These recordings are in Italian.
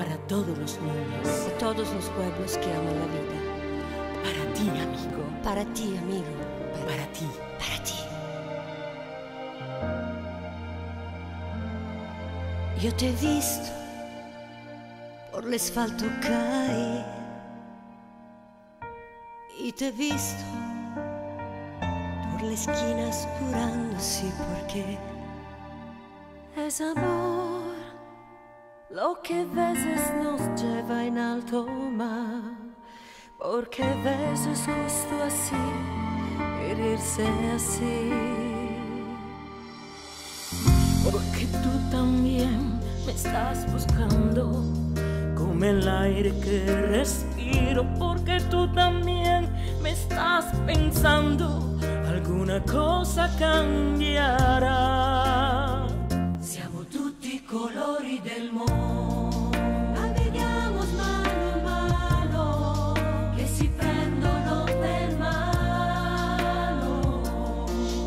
para todos los niños, de todos los pueblos que aman la vida. para ti, amigo, Para ti, amigo. para ti. Para ti. Yo te he visto por el asfalto caer y te he visto por la esquina apurando, sí, porque es amor lo que a veces nos lleva en alto mar, porque a veces justo así, herirse así. Porque tú también me estás buscando como el aire que respiro, porque tú también me estás pensando, alguna cosa cambierà. Siamo tutti colori del mondo, navighiamo mano a mano, che si prendono per mano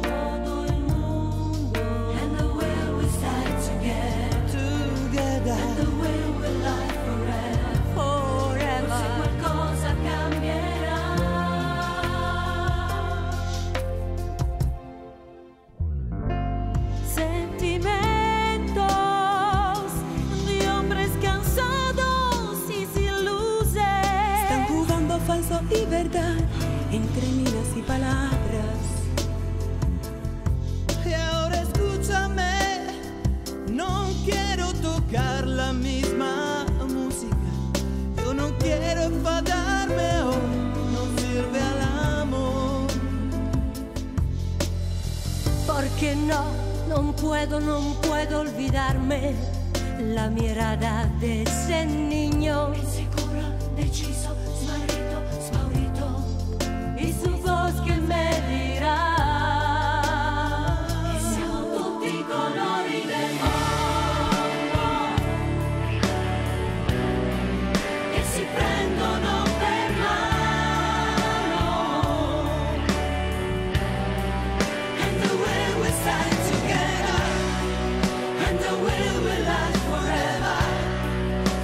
todo il mondo. And the way we stand together, and the way we live forever, se qualcosa cambierà. Sentimientos de hombres cansados y sin luces, Están jugando falso y verdad entre miras y palabras. Y ahora escúchame, no quiero tocar la misma música. Yo no quiero enfadarme hoy, no sirve al amor. porque non puedo olvidarme la mirada de ese niño, insicuro, deciso, smarrito, smaurito, y su voz que me dirá e siamo tutti i colori del mondo che si prendono per mano, and the way we stand together, and the way we last forever,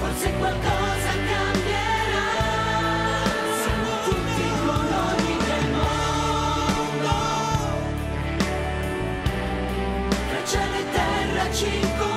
forse qualcosa cambierà. Siamo tutti i colori del mondo, tra cielo e terra ci incontreremo.